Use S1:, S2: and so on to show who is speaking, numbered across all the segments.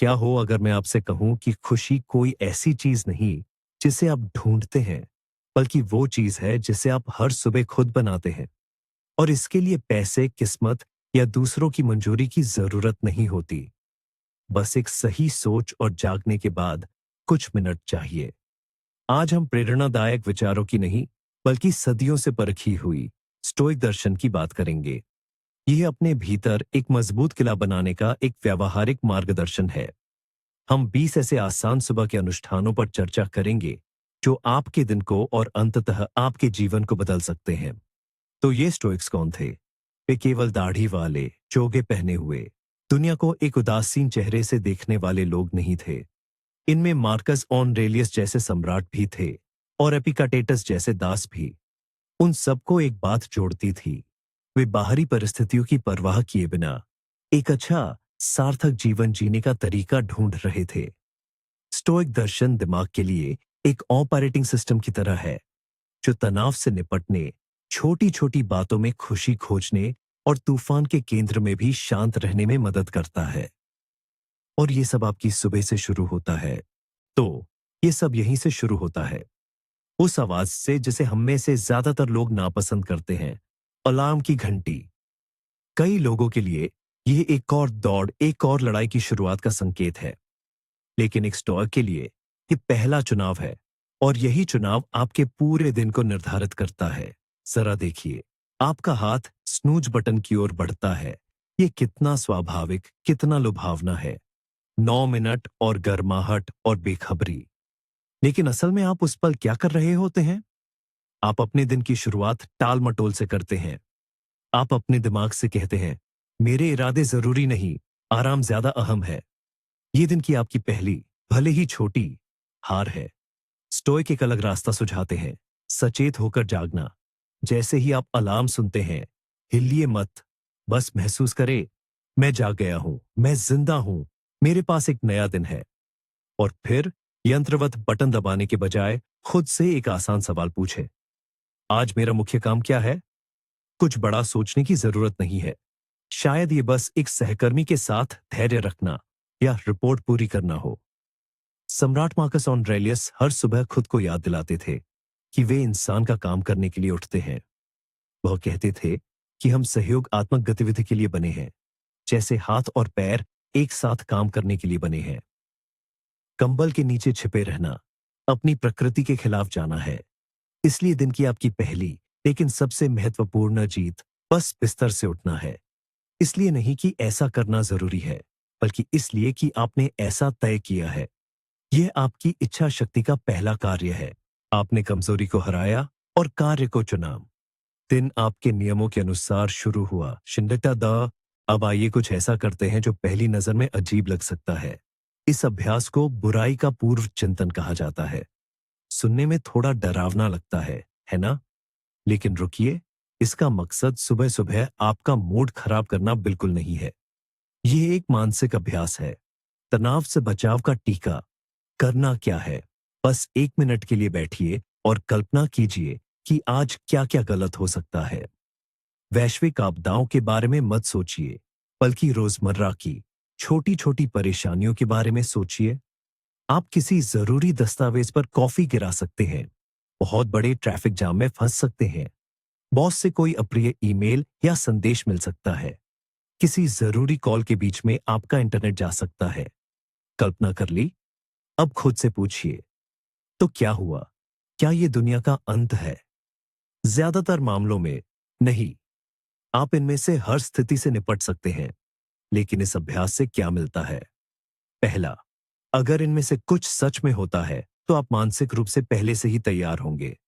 S1: क्या हो अगर मैं आपसे कहूं कि खुशी कोई ऐसी चीज नहीं जिसे आप ढूंढते हैं, बल्कि वो चीज है जिसे आप हर सुबह खुद बनाते हैं। और इसके लिए पैसे, किस्मत या दूसरों की मंजूरी की जरूरत नहीं होती। बस एक सही सोच और जागने के बाद कुछ मिनट चाहिए। आज हम प्रेरणादायक विचारों की नहीं, बल्कि सदियों से परखी हुई स्टोइक दर्शन की बात करेंगे। यह अपने भीतर एक मजबूत किला बनाने का एक व्यावहारिक मार्गदर्शन है। हम 20 ऐसे आसान सुबह के अनुष्ठानों पर चर्चा करेंगे जो आपके दिन को और अंततः आपके जीवन को बदल सकते हैं। तो ये स्टोइक्स कौन थे? वे केवल दाढ़ी वाले, चोगे पहने हुए, दुनिया को एक उदासीन चेहरे से देखने वाले लोग नहीं थे। इनमें मार्कस ऑनरेलियस जैसे सम्राट भी थे और एपिकाटेटस जैसे दास भी। उन सबको एक बात जोड़ती थी। वे बाहरी परिस्थितियों की परवाह किए बिना एक अच्छा, सार्थक जीवन जीने का तरीका ढूंढ रहे थे। स्टोइक दर्शन दिमाग के लिए एक ऑपरेटिंग सिस्टम की तरह है, जो तनाव से निपटने, छोटी छोटी बातों में खुशी खोजने और तूफान के केंद्र में भी शांत रहने में मदद करता है। और ये सब आपकी सुबह से शुरू होता है। तो ये सब यहीं से शुरू होता है, उस आवाज से जिसे हम में से ज्यादातर लोग नापसंद करते हैं, अलार्म की घंटी। कई लोगों के लिए यह एक और दौड़, एक और लड़ाई की शुरुआत का संकेत है। लेकिन एक स्टोइक के लिए ये पहला चुनाव है, और यही चुनाव आपके पूरे दिन को निर्धारित करता है। जरा देखिए, आपका हाथ स्नूज बटन की ओर बढ़ता है। ये कितना स्वाभाविक, कितना लुभावना है। 9 मिनट और गर्माहट और बेखबरी। लेकिन असल में आप उस पल क्या कर रहे होते हैं? आप अपने दिन की शुरुआत टाल मटोल से करते हैं। आप अपने दिमाग से कहते हैं, मेरे इरादे जरूरी नहीं, आराम ज्यादा अहम है। ये दिन की आपकी पहली, भले ही छोटी, हार है। स्टोइक एक अलग रास्ता सुझाते हैं, सचेत होकर जागना। जैसे ही आप अलार्म सुनते हैं, हिलिए मत। बस महसूस करें, मैं जाग गया हूं, मैं जिंदा हूं, मेरे पास एक नया दिन है। और फिर यंत्रवत बटन दबाने के बजाय खुद से एक आसान सवाल पूछे, आज मेरा मुख्य काम क्या है? कुछ बड़ा सोचने की जरूरत नहीं है। शायद ये बस एक सहकर्मी के साथ धैर्य रखना या रिपोर्ट पूरी करना हो। सम्राट मार्कस ऑनरेलियस हर सुबह खुद को याद दिलाते थे कि वे इंसान का काम करने के लिए उठते हैं। वह कहते थे कि हम सहयोगात्मक गतिविधि के लिए बने हैं, जैसे हाथ और पैर एक साथ काम करने के लिए बने हैं। कंबल के नीचे छिपे रहना, अपनी प्रकृति के खिलाफ जाना है। इसलिए दिन की आपकी पहली, लेकिन सबसे महत्वपूर्ण जीत बस बिस्तर से उठना है। इसलिए नहीं कि ऐसा करना जरूरी है, बल्कि इसलिए कि आपने ऐसा तय किया है। यह आपकी इच्छा शक्ति का पहला कार्य है। आपने कमजोरी को हराया और कार्य को चुना। दिन आपके नियमों के अनुसार शुरू हुआ। शिंदटा द। अब आइए कुछ ऐसा करते हैं जो पहली नजर में अजीब लग सकता है। इस अभ्यास को बुराई का पूर्व चिंतन कहा जाता है। सुनने में थोड़ा डरावना लगता है ना? लेकिन रुकिए, इसका मकसद सुबह सुबह आपका मूड खराब करना बिल्कुल नहीं है। यह एक मानसिक अभ्यास है, तनाव से बचाव का टीका। करना क्या है? बस 1 मिनट के लिए बैठिए और कल्पना कीजिए कि आज क्या क्या गलत हो सकता है। वैश्विक आपदाओं के बारे में मत सोचिए, बल्कि रोजमर्रा की छोटी छोटी परेशानियों के बारे में सोचिए। आप किसी जरूरी दस्तावेज पर कॉफी गिरा सकते हैं, बहुत बड़े ट्रैफिक जाम में फंस सकते हैं, बॉस से कोई अप्रिय ईमेल या संदेश मिल सकता है, किसी जरूरी कॉल के बीच में आपका इंटरनेट जा सकता है। कल्पना कर ली? अब खुद से पूछिए, तो क्या हुआ? क्या यह दुनिया का अंत है? ज्यादातर मामलों में नहीं। आप इनमें से हर स्थिति से निपट सकते हैं। लेकिन इस अभ्यास से क्या मिलता है? पहला, अगर इनमें से कुछ सच में होता है, तो आप मानसिक रूप से पहले से ही तैयार होंगे।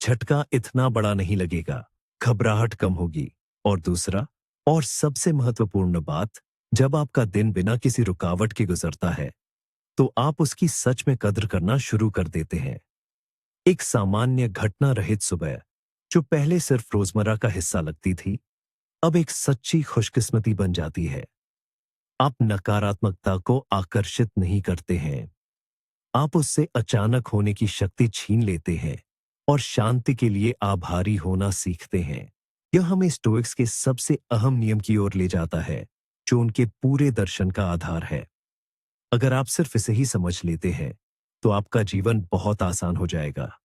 S1: झटका इतना बड़ा नहीं लगेगा, घबराहट कम होगी। और दूसरा, और सबसे महत्वपूर्ण बात, जब आपका दिन बिना किसी रुकावट के गुजरता है, तो आप उसकी सच में कद्र करना शुरू कर देते हैं। एक सामान्य घटना रहित सुबह, जो पहले सिर्फ रोजमर्रा का हिस्सा लगती थी, अब एक सच्ची खुशकिस्मती बन जाती है। आप नकारात्मकता को आकर्षित नहीं करते हैं, आप उससे अचानक होने की शक्ति छीन लेते हैं और शांति के लिए आभारी होना सीखते हैं। यह हमें स्टोइक्स के सबसे अहम नियम की ओर ले जाता है, जो उनके पूरे दर्शन का आधार है। अगर आप सिर्फ इसे ही समझ लेते हैं तो आपका जीवन बहुत आसान हो जाएगा।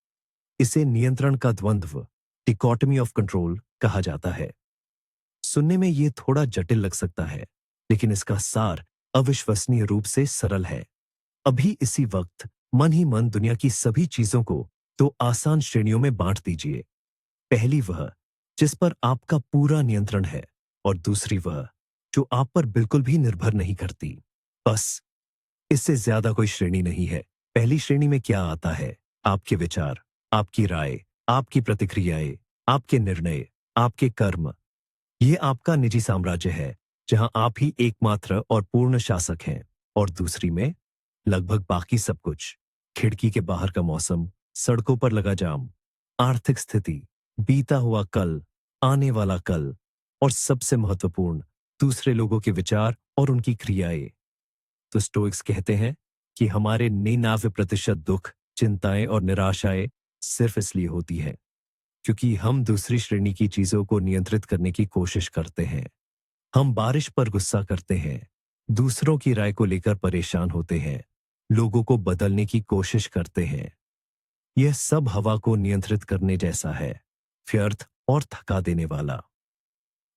S1: इसे नियंत्रण का द्वंद्व, डिकॉटमी ऑफ कंट्रोल कहा जाता है। सुनने में ये थोड़ा जटिल लग सकता है, लेकिन इसका सार अविश्वसनीय रूप से सरल है। अभी इसी वक्त मन ही मन दुनिया की सभी चीजों को दो आसान श्रेणियों में बांट दीजिए। पहली वह जिस पर आपका पूरा नियंत्रण है, और दूसरी वह जो आप पर बिल्कुल भी निर्भर नहीं करती। बस इससे ज्यादा कोई श्रेणी नहीं है। पहली श्रेणी में क्या आता है? आपके विचार, आपकी राय, आपकी प्रतिक्रियाएं, आपके निर्णय, आपके कर्म। ये आपका निजी साम्राज्य है, जहां आप ही एकमात्र और पूर्ण शासक हैं। और दूसरी में लगभग बाकी सब कुछ, खिड़की के बाहर का मौसम, सड़कों पर लगा जाम, आर्थिक स्थिति, बीता हुआ कल, आने वाला कल, और सबसे महत्वपूर्ण दूसरे लोगों के विचार और उनकी क्रियाएं। तो स्टोइक्स कहते हैं कि हमारे 99% दुख, चिंताएं और निराशाएं सिर्फ इसलिए होती हैं क्योंकि हम दूसरी श्रेणी की चीजों को नियंत्रित करने की कोशिश करते हैं। हम बारिश पर गुस्सा करते हैं, दूसरों की राय को लेकर परेशान होते हैं, लोगों को बदलने की कोशिश करते हैं। यह सब हवा को नियंत्रित करने जैसा है, व्यर्थ और थका देने वाला।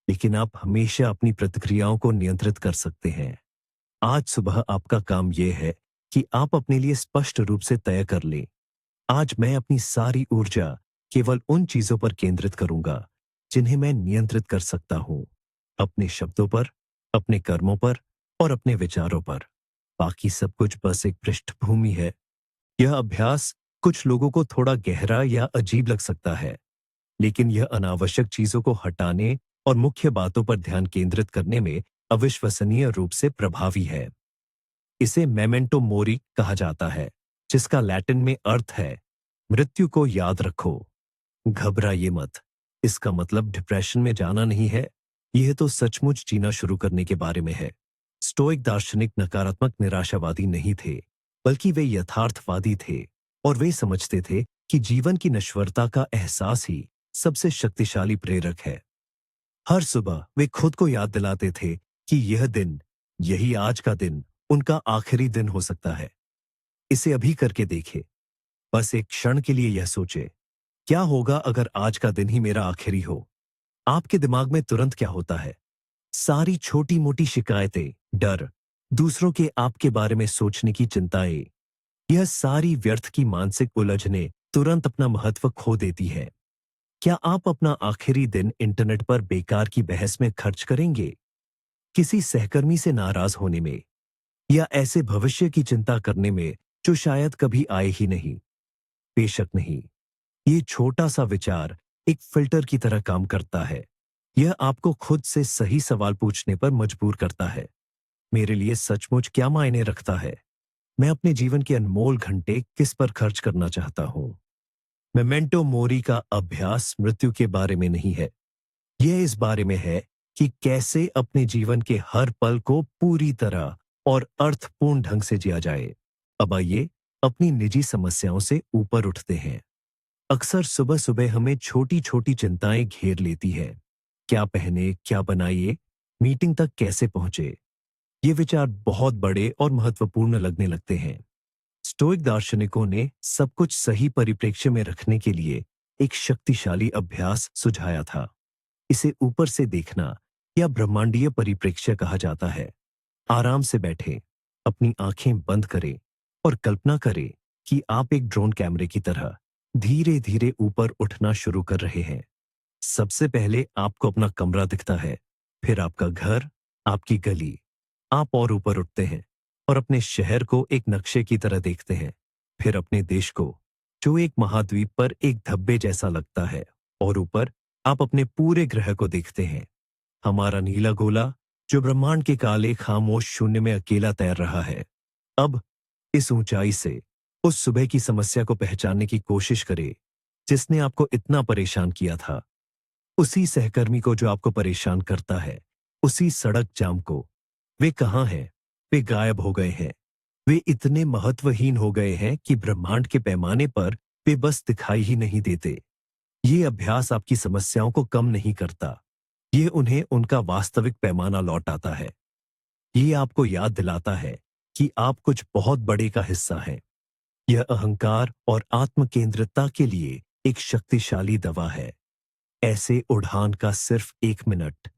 S1: लेकिन आप हमेशा अपनी प्रतिक्रियाओं को नियंत्रित कर सकते हैं। आज सुबह आपका काम यह है कि आप अपने लिए स्पष्ट रूप से तय कर लें, आज मैं अपनी सारी ऊर्जा केवल उन चीजों पर केंद्रित करूंगा जिन्हें मैं नियंत्रित कर सकता हूं। अपने शब्दों पर, अपने कर्मों पर और अपने विचारों पर। बाकी सब कुछ बस एक पृष्ठभूमि है। यह अभ्यास कुछ लोगों को थोड़ा गहरा या अजीब लग सकता है, लेकिन यह अनावश्यक चीजों को हटाने और मुख्य बातों पर ध्यान केंद्रित करने में अविश्वसनीय रूप से प्रभावी है। इसे मेमेंटो मोरी कहा जाता है, जिसका लैटिन में अर्थ है मृत्यु को याद रखो। घबराइए मत। इसका मतलब डिप्रेशन में जाना नहीं है, यह तो सचमुच जीना शुरू करने के बारे में है। स्टोइक दार्शनिक नकारात्मक निराशावादी नहीं थे, बल्कि वे यथार्थवादी थे, और वे समझते थे कि जीवन की नश्वरता का एहसास ही सबसे शक्तिशाली प्रेरक है। हर सुबह वे खुद को याद दिलाते थे कि यह दिन, यही आज का दिन, उनका आखिरी दिन हो सकता है। इसे अभी करके देखें। बस एक क्षण के लिए यह सोचे, क्या होगा अगर आज का दिन ही मेरा आखिरी हो? आपके दिमाग में तुरंत क्या होता है? सारी छोटी मोटी शिकायतें, डर, दूसरों के आपके बारे में सोचने की चिंताएं, यह सारी व्यर्थ की मानसिक उलझने तुरंत अपना महत्व खो देती है। क्या आप अपना आखिरी दिन इंटरनेट पर बेकार की बहस में खर्च करेंगे? किसी सहकर्मी से नाराज होने में, या ऐसे भविष्य की चिंता करने में जो शायद कभी आए ही नहीं? बेशक नहीं। ये छोटा सा विचार एक फिल्टर की तरह काम करता है। यह आपको खुद से सही सवाल पूछने पर मजबूर करता है। मेरे लिए सचमुच क्या मायने रखता है? मैं अपने जीवन के अनमोल घंटे किस पर खर्च करना चाहता हूं? मेमेंटो मोरी का अभ्यास मृत्यु के बारे में नहीं है। यह इस बारे में है कि कैसे अपने जीवन के हर पल को पूरी तरह और अर्थपूर्ण ढंग से जिया जाए। अब आइए अपनी निजी समस्याओं से ऊपर उठते हैं। अक्सर सुबह सुबह हमें छोटी छोटी चिंताएं घेर लेती है। क्या पहने, क्या बनाइए, मीटिंग तक कैसे पहुंचे? ये विचार बहुत बड़े और महत्वपूर्ण लगने लगते हैं। स्टोइक दार्शनिकों ने सब कुछ सही परिप्रेक्ष्य में रखने के लिए एक शक्तिशाली अभ्यास सुझाया था। इसे ऊपर से देखना या ब्रह्मांडीय परिप्रेक्ष्य कहा जाता है। आराम से बैठें, अपनी आंखें बंद करें और कल्पना करें कि आप एक ड्रोन कैमरे की तरह धीरे धीरे ऊपर उठना शुरू कर रहे हैं। सबसे पहले आपको अपना कमरा दिखता है, फिर आपका घर, आपकी गली। आप और ऊपर उठते हैं और अपने शहर को एक नक्शे की तरह देखते हैं, फिर अपने देश को, जो एक महाद्वीप पर एक धब्बे जैसा लगता है, और ऊपर आप अपने पूरे ग्रह को देखते हैं, हमारा नीला गोला, जो ब्रह्मांड के काले खामोश शून्य में अकेला तैर रहा है। अब इस ऊंचाई से उस सुबह की समस्या को पहचानने की कोशिश करें जिसने आपको इतना परेशान किया था। उसी सहकर्मी को जो आपको परेशान करता है, उसी सड़क जाम को। वे कहाँ हैं? वे गायब हो गए हैं। वे इतने महत्वहीन हो गए हैं कि ब्रह्मांड के पैमाने पर वे बस दिखाई ही नहीं देते। ये अभ्यास आपकी समस्याओं को कम नहीं करता, ये उन्हें उनका वास्तविक पैमाना लौटाता है। ये आपको याद दिलाता है कि आप कुछ बहुत बड़े का हिस्सा हैं। यह अहंकार और आत्मकेंद्रितता के लिए एक शक्तिशाली दवा है। ऐसे उड़ान का सिर्फ 1 मिनट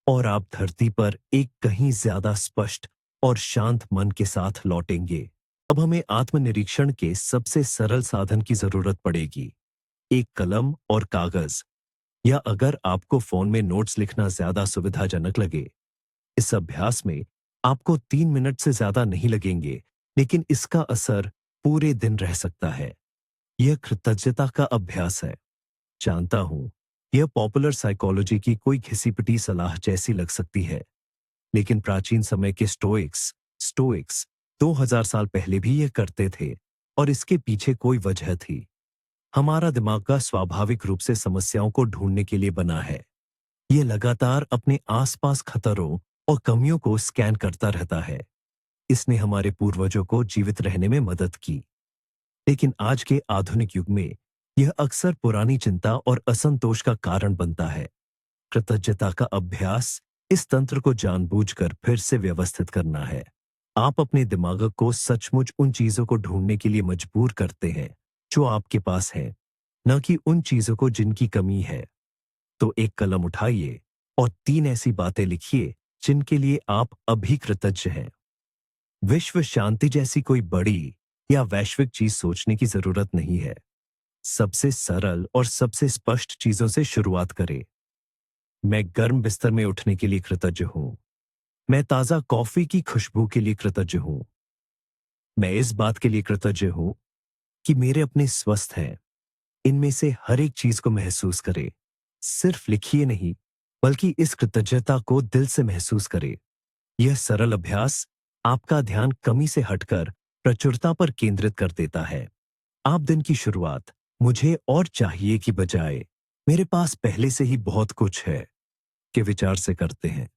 S1: और आप धरती पर एक कहीं ज्यादा स्पष्ट और शांत मन के साथ लौटेंगे। अब हमें आत्मनिरीक्षण के सबसे सरल साधन की जरूरत पड़ेगी, एक कलम और कागज, या अगर आपको फोन में नोट्स लिखना ज्यादा सुविधाजनक लगे। इस अभ्यास में आपको 3 मिनट से ज्यादा नहीं लगेंगे, लेकिन इसका असर पूरे दिन रह सकता है। यह कृतज्ञता का अभ्यास है। जानता हूं, यह पॉपुलर साइकोलॉजी की कोई घिसी-पिटी सलाह जैसी लग सकती है, लेकिन प्राचीन समय के स्टोइक्स 2000 साल पहले भी यह करते थे, और इसके पीछे कोई वजह थी। हमारा दिमाग का स्वाभाविक रूप से समस्याओं को ढूंढने के लिए बना है। यह लगातार अपने आसपास खतरों और कमियों को स्कैन करता रहता है। इसने हमारे पूर्वजों को जीवित रहने में मदद की, लेकिन आज के आधुनिक युग में यह अक्सर पुरानी चिंता और असंतोष का कारण बनता है। कृतज्ञता का अभ्यास इस तंत्र को जानबूझकर फिर से व्यवस्थित करना है। आप अपने दिमाग को सचमुच उन चीजों को ढूंढने के लिए मजबूर करते हैं जो आपके पास हैं, न कि उन चीजों को जिनकी कमी है। तो एक कलम उठाइए और 3 ऐसी बातें लिखिए जिनके लिए आप अभी कृतज्ञ हैं। विश्व शांति जैसी कोई बड़ी या वैश्विक चीज सोचने की जरूरत नहीं है। सबसे सरल और सबसे स्पष्ट चीजों से शुरुआत करें। मैं गर्म बिस्तर में उठने के लिए कृतज्ञ हूं। मैं ताजा कॉफी की खुशबू के लिए कृतज्ञ हूं। मैं इस बात के लिए कृतज्ञ हूं कि मेरे अपने स्वस्थ हैं। इनमें से हर एक चीज को महसूस करें। सिर्फ लिखिए नहीं, बल्कि इस कृतज्ञता को दिल से महसूस करें। यह सरल अभ्यास आपका ध्यान कमी से हटकर प्रचुरता पर केंद्रित कर देता है। आप दिन की शुरुआत मुझे और चाहिए की बजाय मेरे पास पहले से ही बहुत कुछ है के विचार से करते हैं।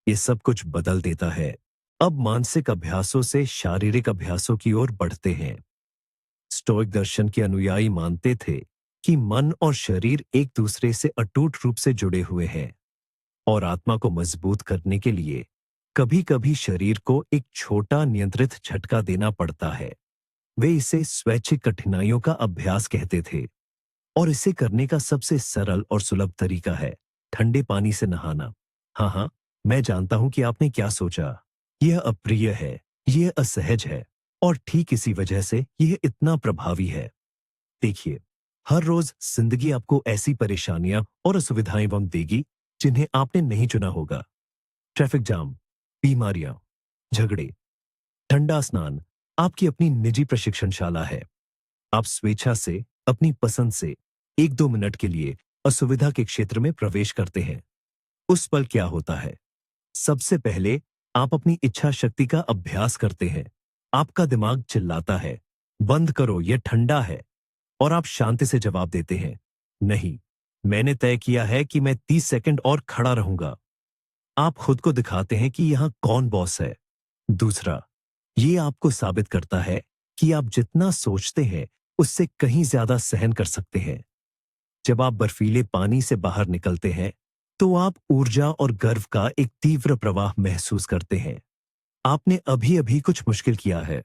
S1: ये सब कुछ बदल देता है। अब मानसिक अभ्यासों से शारीरिक अभ्यासों की ओर बढ़ते हैं। स्टोइक दर्शन के अनुयायी मानते थे कि मन और शरीर एक दूसरे से अटूट रूप से जुड़े हुए हैं, और आत्मा को मजबूत करने के लिए कभी-कभी शरीर को एक छोटा नियंत्रित झटका देना पड़ता है। वे इसे स्वैच्छिक कठिनाइयों का अभ्यास कहते थे, और इसे करने का सबसे सरल और सुलभ तरीका है ठंडे पानी से नहाना। हाँ हाँ, मैं जानता हूं कि आपने क्या सोचा। यह अप्रिय है, यह असहज है, और ठीक इसी वजह से यह इतना प्रभावी है। देखिए, हर रोज जिंदगी आपको ऐसी परेशानियां और असुविधाएं बम देगी जिन्हें आपने नहीं चुना होगा। ट्रैफिक जाम, बीमारियां, झगड़े, ठंडा स्नान आपकी अपनी निजी प्रशिक्षणशाला है। आप स्वेच्छा से, अपनी पसंद से 1-2 मिनट के लिए असुविधा के क्षेत्र में प्रवेश करते हैं। उस पल क्या होता है? सबसे पहले आप अपनी इच्छा शक्ति का अभ्यास करते हैं। आपका दिमाग चिल्लाता है, बंद करो, यह ठंडा है, और आप शांति से जवाब देते हैं, नहीं, मैंने तय किया है कि मैं 30 सेकंड और खड़ा रहूंगा। आप खुद को दिखाते हैं कि यहां कौन बॉस है। दूसरा, ये आपको साबित करता है कि आप जितना सोचते हैं उससे कहीं ज्यादा सहन कर सकते हैं। जब आप बर्फीले पानी से बाहर निकलते हैं, तो आप ऊर्जा और गर्व का एक तीव्र प्रवाह महसूस करते हैं। आपने अभी अभी कुछ मुश्किल किया है,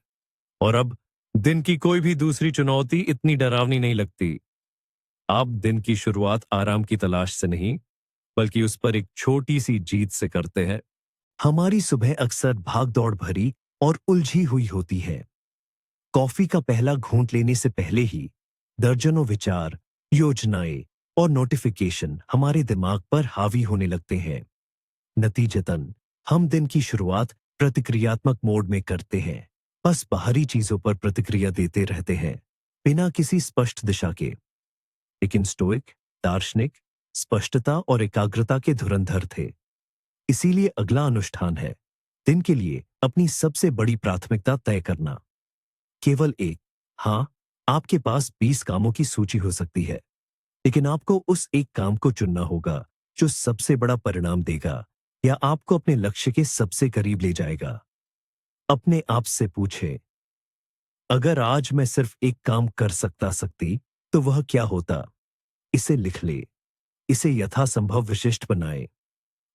S1: और अब दिन की कोई भी दूसरी चुनौती इतनी डरावनी नहीं लगती। आप दिन की शुरुआत आराम की तलाश से नहीं, बल्कि उस पर एक छोटी सी जीत से करते हैं। हमारी सुबह अक्सर भाग-दौड़ भरी और उलझी हुई होती है। कॉफी का पहला घूंट लेने से पहले ही दर्जनों विचार, योजनाएं और नोटिफिकेशन हमारे दिमाग पर हावी होने लगते हैं। नतीजतन हम दिन की शुरुआत प्रतिक्रियात्मक मोड में करते हैं, बस बाहरी चीजों पर प्रतिक्रिया देते रहते हैं, बिना किसी स्पष्ट दिशा के। लेकिन स्टोइक दार्शनिक स्पष्टता और एकाग्रता के धुरंधर थे। इसीलिए अगला अनुष्ठान है दिन के लिए अपनी सबसे बड़ी प्राथमिकता तय करना। केवल एक। हाँ, आपके पास 20 कामों की सूची हो सकती है, लेकिन आपको उस एक काम को चुनना होगा जो सबसे बड़ा परिणाम देगा या आपको अपने लक्ष्य के सबसे करीब ले जाएगा। अपने आप से पूछें, अगर आज मैं सिर्फ एक काम कर सकती तो वह क्या होता? इसे लिख ले। इसे यथासंभव विशिष्ट बनाएं।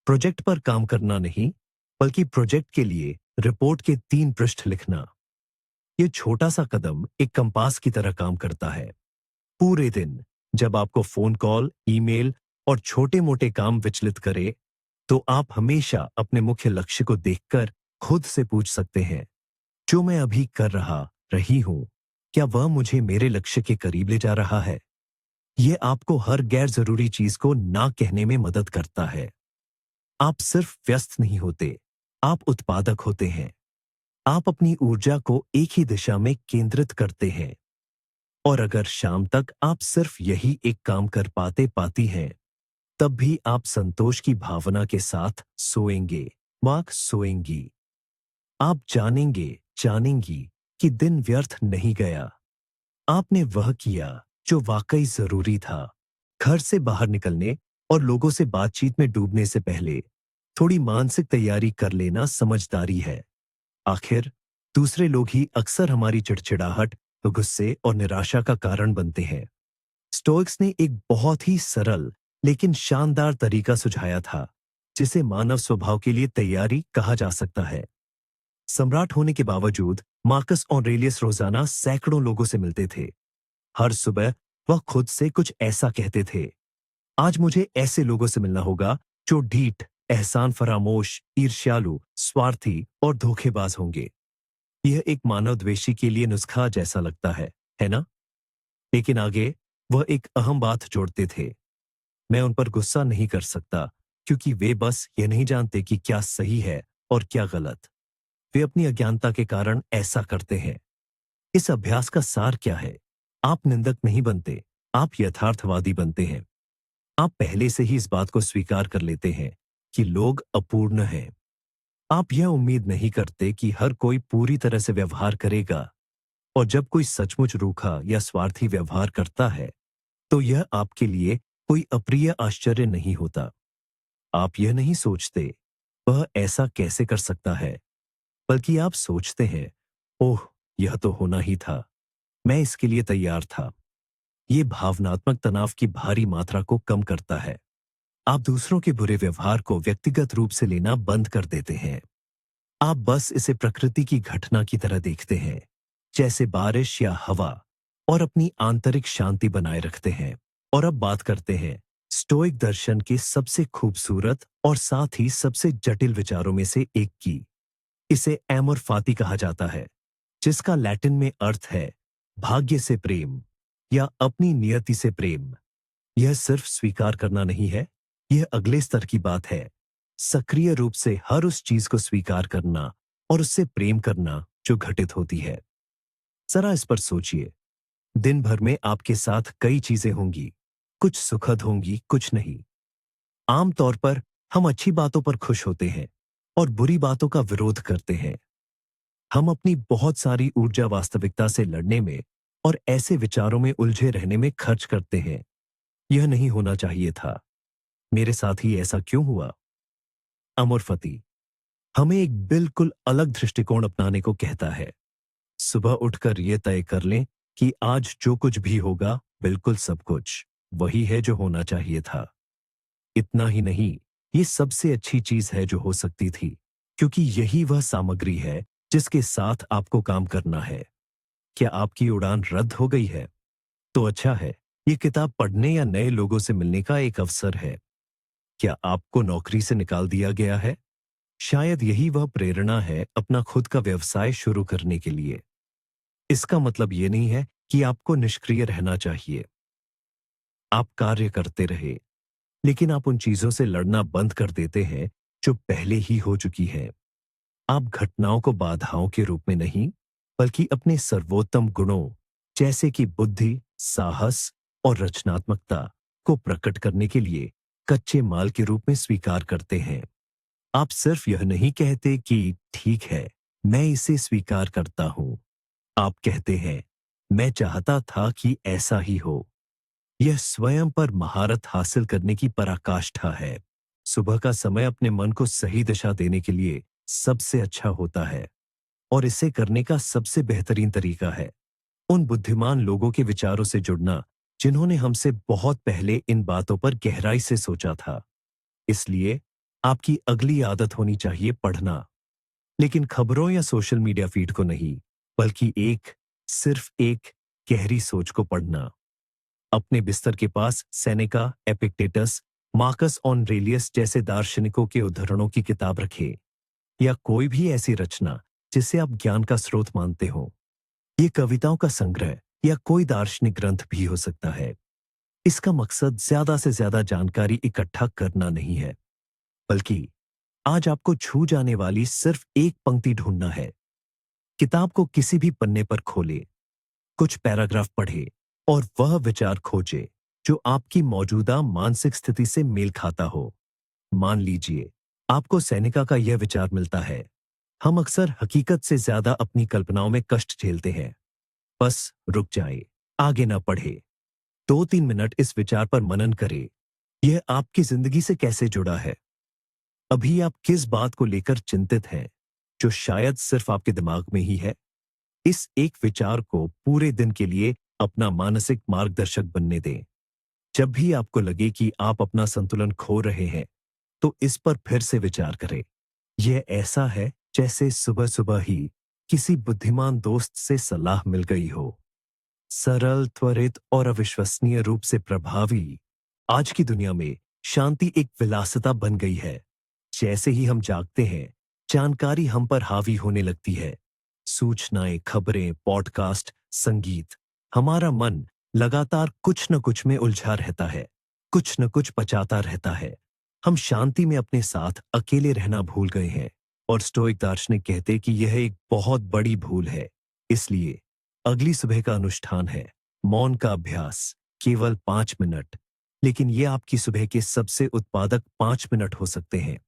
S1: प्रोजेक्ट पर काम करना नहीं, बल्कि प्रोजेक्ट के लिए रिपोर्ट के 3 पृष्ठ लिखना। ये छोटा सा कदम एक कंपास की तरह काम करता है। पूरे दिन जब आपको फोन कॉल, ईमेल और छोटे मोटे काम विचलित करे, तो आप हमेशा अपने मुख्य लक्ष्य को देखकर खुद से पूछ सकते हैं, जो मैं अभी कर रही हूं, क्या वह मुझे मेरे लक्ष्य के करीब ले जा रहा है? यह आपको हर गैर जरूरी चीज को ना कहने में मदद करता है। आप सिर्फ व्यस्त नहीं होते, आप उत्पादक होते हैं। आप अपनी ऊर्जा को एक ही दिशा में केंद्रित करते हैं। और अगर शाम तक आप सिर्फ यही एक काम कर पाती हैं, तब भी आप संतोष की भावना के साथ सोएंगे, सोएंगी। आप जानेंगी कि दिन व्यर्थ नहीं गया। आपने वह किया जो वाकई जरूरी था। घर से बाहर निकलने और लोगों से बातचीत में डूबने से पहले थोड़ी मानसिक तैयारी कर लेना समझदारी है। आखिर दूसरे लोग ही अक्सर हमारी चिड़चिड़ाहट, गुस्से और निराशा का कारण बनते हैं। स्टोइक्स ने एक बहुत ही सरल लेकिन शानदार तरीका सुझाया था, जिसे मानव स्वभाव के लिए तैयारी कहा जा सकता है। सम्राट होने के बावजूद मार्कस ऑरेलियस रोजाना सैकड़ों लोगों से मिलते थे। हर सुबह वह खुद से कुछ ऐसा कहते थे, आज मुझे ऐसे लोगों से मिलना होगा जो ढीठ, एहसान फरामोश, ईर्ष्यालु, स्वार्थी और धोखेबाज होंगे। यह एक मानव द्वेषी के लिए नुस्खा जैसा लगता है ना? लेकिन आगे वह एक अहम बात जोड़ते थे, मैं उन पर गुस्सा नहीं कर सकता, क्योंकि वे बस ये नहीं जानते कि क्या सही है और क्या गलत। वे अपनी अज्ञानता के कारण ऐसा करते हैं। इस अभ्यास का सार क्या है? आप निंदक नहीं बनते, आप यथार्थवादी बनते हैं। आप पहले से ही इस बात को स्वीकार कर लेते हैं कि लोग अपूर्ण हैं। आप यह उम्मीद नहीं करते कि हर कोई पूरी तरह से व्यवहार करेगा, और जब कोई सचमुच रूखा या स्वार्थी व्यवहार करता है, तो यह आपके लिए कोई अप्रिय आश्चर्य नहीं होता। आप यह नहीं सोचते, वह ऐसा कैसे कर सकता है, बल्कि आप सोचते हैं, ओह, यह तो होना ही था, मैं इसके लिए तैयार था। ये भावनात्मक तनाव की भारी मात्रा को कम करता है। आप दूसरों के बुरे व्यवहार को व्यक्तिगत रूप से लेना बंद कर देते हैं। आप बस इसे प्रकृति की घटना की तरह देखते हैं, जैसे बारिश या हवा, और अपनी आंतरिक शांति बनाए रखते हैं। और अब बात करते हैं स्टोइक दर्शन के सबसे खूबसूरत और साथ ही सबसे जटिल विचारों में से एक की। इसे एमोर फाती कहा जाता है, जिसका लैटिन में अर्थ है भाग्य से प्रेम या अपनी नियति से प्रेम। यह सिर्फ स्वीकार करना नहीं है, यह अगले स्तर की बात है। सक्रिय रूप से हर उस चीज को स्वीकार करना और उससे प्रेम करना जो घटित होती है। जरा इस पर सोचिए। दिन भर में आपके साथ कई चीजें होंगी, कुछ सुखद होंगी, कुछ नहीं। आमतौर पर हम अच्छी बातों पर खुश होते हैं और बुरी बातों का विरोध करते हैं। हम अपनी बहुत सारी ऊर्जा वास्तविकता से लड़ने में और ऐसे विचारों में उलझे रहने में खर्च करते हैं। यह नहीं होना चाहिए था, मेरे साथ ही ऐसा क्यों हुआ? अमर फती हमें एक बिल्कुल अलग दृष्टिकोण अपनाने को कहता है। सुबह उठकर यह तय कर लें कि आज जो कुछ भी होगा, बिल्कुल सब कुछ वही है जो होना चाहिए था। इतना ही नहीं, ये सबसे अच्छी चीज है जो हो सकती थी, क्योंकि यही वह सामग्री है जिसके साथ आपको काम करना है। क्या आपकी उड़ान रद्द हो गई है? तो अच्छा है, ये किताब पढ़ने या नए लोगों से मिलने का एक अवसर है। क्या आपको नौकरी से निकाल दिया गया है? शायद यही वह प्रेरणा है अपना खुद का व्यवसाय शुरू करने के लिए। इसका मतलब ये नहीं है कि आपको निष्क्रिय रहना चाहिए। आप कार्य करते रहे, लेकिन आप उन चीजों से लड़ना बंद कर देते हैं जो पहले ही हो चुकी हैं। आप घटनाओं को बाधाओं के रूप में नहीं, बल्कि अपने सर्वोत्तम गुणों जैसे कि बुद्धि, साहस और रचनात्मकता को प्रकट करने के लिए कच्चे माल के रूप में स्वीकार करते हैं। आप सिर्फ यह नहीं कहते कि ठीक है, मैं इसे स्वीकार करता हूं। आप कहते हैं, मैं चाहता था कि ऐसा ही हो। यह स्वयं पर महारत हासिल करने की पराकाष्ठा है। सुबह का समय अपने मन को सही दिशा देने के लिए सबसे अच्छा होता है, और इसे करने का सबसे बेहतरीन तरीका है उन बुद्धिमान लोगों के विचारों से जुड़ना जिन्होंने हमसे बहुत पहले इन बातों पर गहराई से सोचा था। इसलिए आपकी अगली आदत होनी चाहिए पढ़ना। लेकिन खबरों या सोशल मीडिया फीड को नहीं, बल्कि सिर्फ एक गहरी सोच को पढ़ना। अपने बिस्तर के पास सेनेका, एपिक्टेटस, मार्कस ऑरेलियस जैसे दार्शनिकों के उद्धरणों की किताब रखें, या कोई भी ऐसी रचना जिसे आप ज्ञान का स्रोत मानते हो। ये कविताओं का संग्रह या कोई दार्शनिक ग्रंथ भी हो सकता है। इसका मकसद ज्यादा से ज्यादा जानकारी इकट्ठा करना नहीं है, बल्कि आज आपको छू जाने वाली सिर्फ एक पंक्ति ढूंढना है। किताब को किसी भी पन्ने पर खोले, कुछ पैराग्राफ पढ़े और वह विचार खोजे जो आपकी मौजूदा मानसिक स्थिति से मेल खाता हो। मान लीजिए आपको सैनिका का यह विचार मिलता है, हम अक्सर हकीकत से ज्यादा अपनी कल्पनाओं में कष्ट झेलते हैं। बस रुक जाए, आगे ना पढ़े, 2-3 मिनट इस विचार पर मनन करें। यह आपकी जिंदगी से कैसे जुड़ा है? अभी आप किस बात को लेकर चिंतित हैं, जो शायद सिर्फ आपके दिमाग में ही है? इस एक विचार को पूरे दिन के लिए अपना मानसिक मार्गदर्शक बनने दें। जब भी आपको लगे कि आप अपना संतुलन खो रहे हैं, तो इस पर फिर से विचार करें। यह ऐसा है जैसे सुबह सुबह ही किसी बुद्धिमान दोस्त से सलाह मिल गई हो। सरल, त्वरित और अविश्वसनीय रूप से प्रभावी। आज की दुनिया में शांति एक विलासिता बन गई है। जैसे ही हम जागते हैं, जानकारी हम पर हावी होने लगती है। सूचनाएं, खबरें, पॉडकास्ट, संगीत। हमारा मन लगातार कुछ न कुछ में उलझा रहता है, कुछ न कुछ पचाता रहता है। हम शांति में अपने साथ अकेले रहना भूल गए हैं, और स्टोइक दार्शनिक कहते कि यह एक बहुत बड़ी भूल है। इसलिए अगली सुबह का अनुष्ठान है मौन का अभ्यास, केवल 5 मिनट। लेकिन ये आपकी सुबह के सबसे उत्पादक 5 मिनट हो सकते हैं।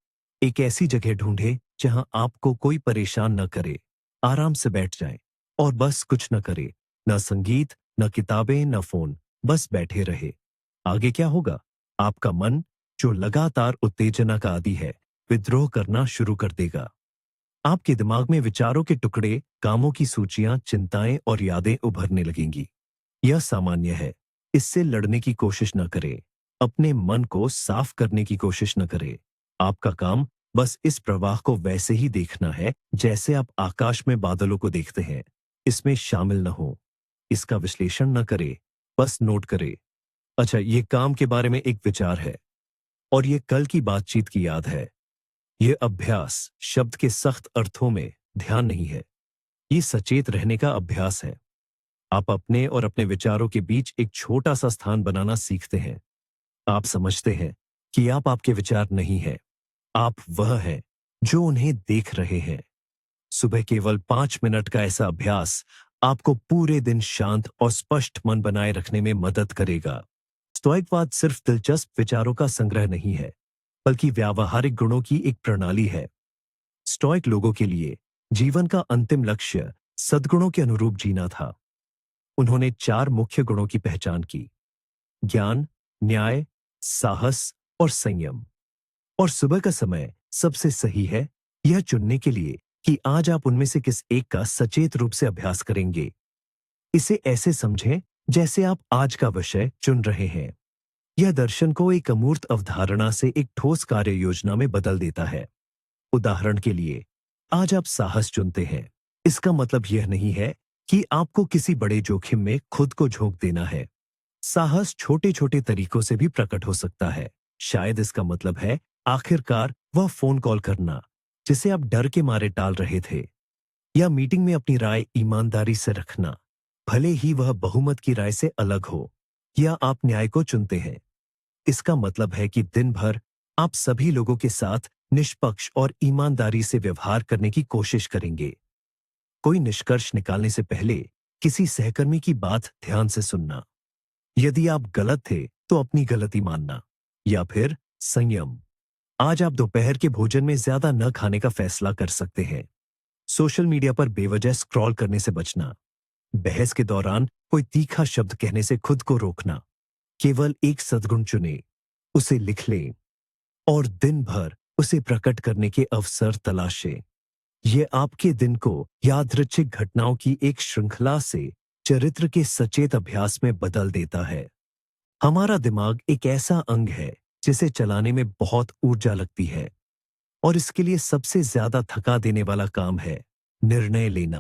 S1: एक ऐसी जगह ढूंढे जहां आपको कोई परेशान न करे। आराम से बैठ जाएं और बस कुछ न करे, न संगीत, न किताबें, न फोन, बस बैठे रहे। आगे क्या होगा? आपका मन, जो लगातार उत्तेजना का आदी है, विद्रोह करना शुरू कर देगा। आपके दिमाग में विचारों के टुकड़े, कामों की सूचियां, चिंताएं और यादें उभरने लगेंगी। यह सामान्य है। इससे लड़ने की कोशिश न करें। अपने मन को साफ करने की कोशिश न करें। आपका काम बस इस प्रवाह को वैसे ही देखना है जैसे आप आकाश में बादलों को देखते हैं। इसमें शामिल न हो, इसका विश्लेषण न करें, बस नोट करें। अच्छा, ये काम के बारे में एक विचार है, और ये कल की बातचीत की याद है। यह अभ्यास शब्द के सख्त अर्थों में ध्यान नहीं है, ये सचेत रहने का अभ्यास है। आप अपने और अपने विचारों के बीच एक छोटा सा स्थान बनाना सीखते हैं। आप समझते हैं कि आप आपके विचार नहीं हैं, आप वह हैं जो उन्हें देख रहे हैं। सुबह केवल 5 मिनट का ऐसा अभ्यास आपको पूरे दिन शांत और स्पष्ट मन बनाए रखने में मदद करेगा। स्टोइकवाद सिर्फ दिलचस्प विचारों का संग्रह नहीं है, बल्कि व्यावहारिक गुणों की एक प्रणाली है। स्टोइक लोगों के लिए जीवन का अंतिम लक्ष्य सद्गुणों के अनुरूप जीना था। उन्होंने 4 मुख्य गुणों की पहचान की: ज्ञान, न्याय, साहस और संयम। और सुबह का समय सबसे सही है यह चुनने के लिए कि आज आप उनमें से किस एक का सचेत रूप से अभ्यास करेंगे। इसे ऐसे समझें जैसे आप आज का विषय चुन रहे हैं। यह दर्शन को एक अमूर्त अवधारणा से एक ठोस कार्य योजना में बदल देता है। उदाहरण के लिए, आज आप साहस चुनते हैं। इसका मतलब यह नहीं है कि आपको किसी बड़े जोखिम में खुद को झोंक देना है। साहस छोटे छोटे तरीकों से भी प्रकट हो सकता है। शायद इसका मतलब है आखिरकार वह फोन कॉल करना जिसे आप डर के मारे टाल रहे थे, या मीटिंग में अपनी राय ईमानदारी से रखना, भले ही वह बहुमत की राय से अलग हो, या आप न्याय को चुनते हैं। इसका मतलब है कि दिन भर आप सभी लोगों के साथ निष्पक्ष और ईमानदारी से व्यवहार करने की कोशिश करेंगे। कोई निष्कर्ष निकालने से पहले किसी सहकर्मी की बात ध्यान से सुनना। यदि आप गलत थे तो अपनी गलती मानना। या फिर संयम। आज आप दोपहर के भोजन में ज्यादा न खाने का फैसला कर सकते हैं। सोशल मीडिया पर बेवजह स्क्रॉल करने से बचना। बहस के दौरान कोई तीखा शब्द कहने से खुद को रोकना। केवल एक सद्गुण चुने, उसे लिख लें और दिन भर उसे प्रकट करने के अवसर तलाशें। यह आपके दिन को यादृच्छिक घटनाओं की एक श्रृंखला से चरित्र के सचेत अभ्यास में बदल देता है। हमारा दिमाग एक ऐसा अंग है जिसे चलाने में बहुत ऊर्जा लगती है। और इसके लिए सबसे ज्यादा थका देने वाला काम है निर्णय लेना।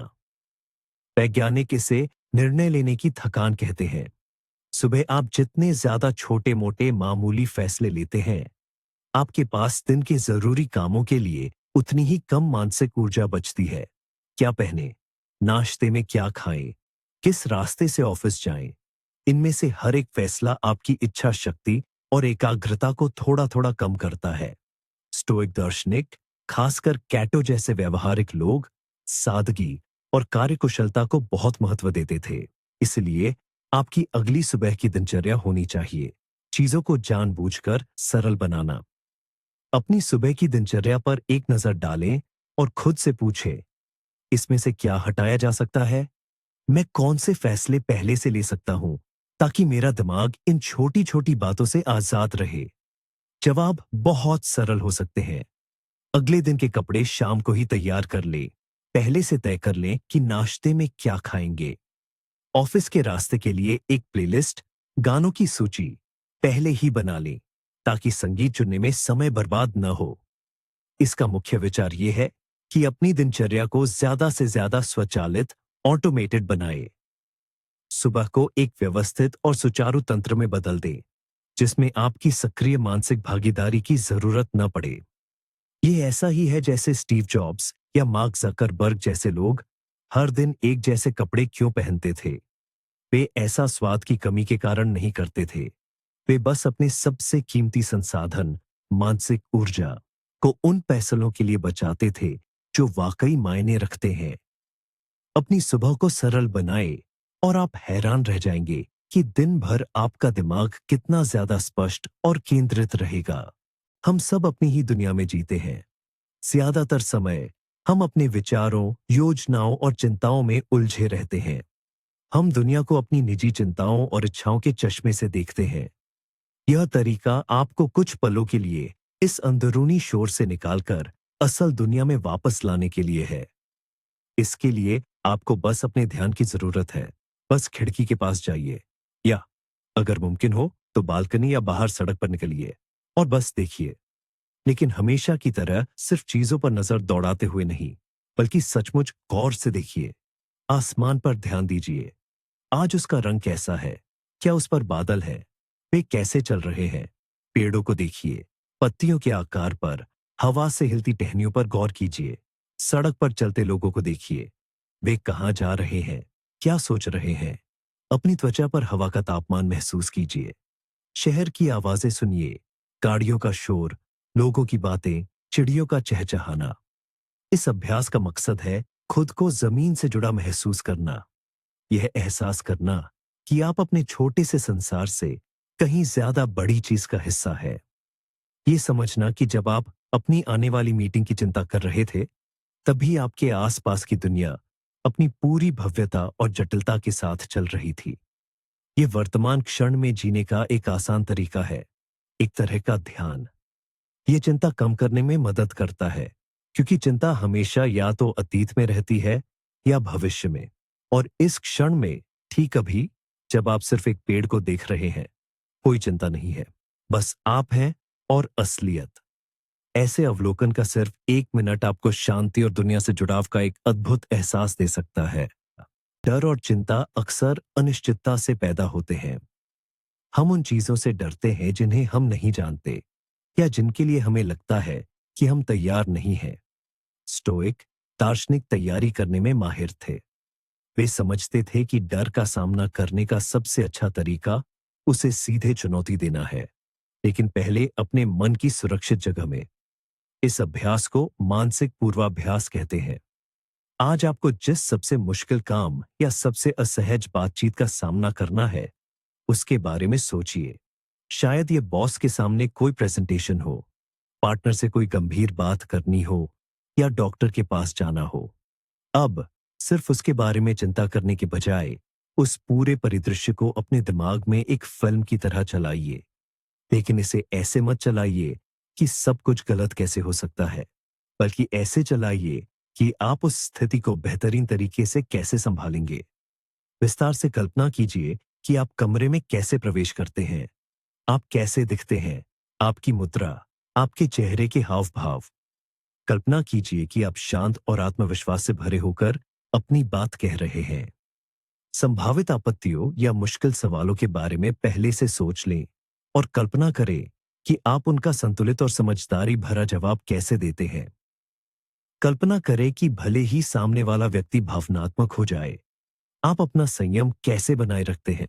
S1: वैज्ञानिक इसे निर्णय लेने की थकान कहते हैं। सुबह आप जितने ज्यादा छोटे मोटे मामूली फैसले लेते हैं, आपके पास दिन के जरूरी कामों के लिए उतनी ही कम मानसिक ऊर्जा बचती है। क्या पहने, नाश्ते में क्या खाएं, किस रास्ते से ऑफिस जाएं, इनमें से हर एक फैसला आपकी इच्छा शक्ति और एकाग्रता को थोड़ा थोड़ा कम करता है। स्टोइक दार्शनिक, खासकर कैटो जैसे व्यवहारिक लोग, सादगी और कार्यकुशलता को बहुत महत्व देते थे। इसलिए आपकी अगली सुबह की दिनचर्या होनी चाहिए चीजों को जानबूझकर सरल बनाना। अपनी सुबह की दिनचर्या पर एक नजर डालें और खुद से पूछें, इसमें से क्या हटाया जा सकता है? मैं कौन से फैसले पहले से ले सकता हूं ताकि मेरा दिमाग इन छोटी छोटी बातों से आजाद रहे? जवाब बहुत सरल हो सकते हैं। अगले दिन के कपड़े शाम को ही तैयार कर लें। पहले से तय कर लें कि नाश्ते में क्या खाएंगे। ऑफिस के रास्ते के लिए एक प्लेलिस्ट, गानों की सूची पहले ही बना लें ताकि संगीत चुनने में समय बर्बाद न हो। इसका मुख्य विचार यह है कि अपनी दिनचर्या को ज्यादा से ज्यादा स्वचालित, ऑटोमेटेड बनाएं। सुबह को एक व्यवस्थित और सुचारू तंत्र में बदल दें जिसमें आपकी सक्रिय मानसिक भागीदारी की जरूरत न पड़े। ये ऐसा ही है जैसे स्टीव जॉब्स या मार्क जकरबर्ग जैसे लोग हर दिन एक जैसे कपड़े क्यों पहनते थे। वे ऐसा स्वाद की कमी के कारण नहीं करते थे। वे बस अपने सबसे कीमती संसाधन, मानसिक ऊर्जा, को उन फैसलों के लिए बचाते थे जो वाकई मायने रखते हैं। अपनी सुबह को सरल बनाए और आप हैरान रह जाएंगे कि दिन भर आपका दिमाग कितना ज्यादा स्पष्ट और केंद्रित रहेगा। हम सब अपनी ही दुनिया में जीते हैं। ज्यादातर समय हम अपने विचारों, योजनाओं और चिंताओं में उलझे रहते हैं। हम दुनिया को अपनी निजी चिंताओं और इच्छाओं के चश्मे से देखते हैं। यह तरीका आपको कुछ पलों के लिए इस अंदरूनी शोर से निकालकर असल दुनिया में वापस लाने के लिए है। इसके लिए आपको बस अपने ध्यान की जरूरत है। बस खिड़की के पास जाइए या अगर मुमकिन हो तो बालकनी या बाहर सड़क पर निकलिए और बस देखिए। लेकिन हमेशा की तरह सिर्फ चीजों पर नजर दौड़ाते हुए नहीं, बल्कि सचमुच गौर से देखिए। आसमान पर ध्यान दीजिए। आज उसका रंग कैसा है? क्या उस पर बादल है? वे कैसे चल रहे हैं? पेड़ों को देखिए, पत्तियों के आकार पर, हवा से हिलती टहनियों पर गौर कीजिए। सड़क पर चलते लोगों को देखिए। वे कहाँ जा रहे हैं? क्या सोच रहे हैं? अपनी त्वचा पर हवा का तापमान महसूस कीजिए। शहर की आवाजें सुनिए, गाड़ियों का शोर, लोगों की बातें, चिड़ियों का चहचहाना। इस अभ्यास का मकसद है खुद को जमीन से जुड़ा महसूस करना। यह एहसास करना कि आप अपने छोटे से संसार से कहीं ज्यादा बड़ी चीज का हिस्सा है। ये समझना कि जब आप अपनी आने वाली मीटिंग की चिंता कर रहे थे, तभी आपके आसपास की दुनिया अपनी पूरी भव्यता और जटिलता के साथ चल रही थी। ये वर्तमान क्षण में जीने का एक आसान तरीका है, एक तरह का ध्यान। ये चिंता कम करने में मदद करता है, क्योंकि चिंता हमेशा या तो अतीत में रहती है या भविष्य में। और इस क्षण में, ठीक अभी, जब आप सिर्फ एक पेड़ को देख रहे हैं, कोई चिंता नहीं है। बस आप हैं और असलियत। ऐसे अवलोकन का सिर्फ 1 मिनट आपको शांति और दुनिया से जुड़ाव का एक अद्भुत एहसास दे सकता है। डर और चिंता अक्सर अनिश्चितता से पैदा होते हैं। हम उन चीजों से डरते हैं जिन्हें हम नहीं जानते या जिनके लिए हमें लगता है कि हम तैयार नहीं हैं। स्टोइक दार्शनिक तैयारी करने में माहिर थे। वे समझते थे कि डर का सामना करने का सबसे अच्छा तरीका उसे सीधे चुनौती देना है, लेकिन पहले अपने मन की सुरक्षित जगह में। इस अभ्यास को मानसिक पूर्वाभ्यास कहते हैं। आज आपको जिस सबसे मुश्किल काम या सबसे असहज बातचीत का सामना करना है, उसके बारे में सोचिए। शायद ये बॉस के सामने कोई प्रेजेंटेशन हो, पार्टनर से कोई गंभीर बात करनी हो या डॉक्टर के पास जाना हो। अब सिर्फ उसके बारे में चिंता करने के बजाय उस पूरे परिदृश्य को अपने दिमाग में एक फिल्म की तरह चलाइए। लेकिन इसे ऐसे मत चलाइए कि सब कुछ गलत कैसे हो सकता है, बल्कि ऐसे चलाइए कि आप उस स्थिति को बेहतरीन तरीके से कैसे संभालेंगे। विस्तार से कल्पना कीजिए कि आप कमरे में कैसे प्रवेश करते हैं, आप कैसे दिखते हैं, आपकी मुद्रा, आपके चेहरे के हाव भाव। कल्पना कीजिए कि आप शांत और आत्मविश्वास से भरे होकर अपनी बात कह रहे हैं। संभावित आपत्तियों या मुश्किल सवालों के बारे में पहले से सोच लें और कल्पना करें कि आप उनका संतुलित और समझदारी भरा जवाब कैसे देते हैं। कल्पना करें कि भले ही सामने वाला व्यक्ति भावनात्मक हो जाए, आप अपना संयम कैसे बनाए रखते हैं।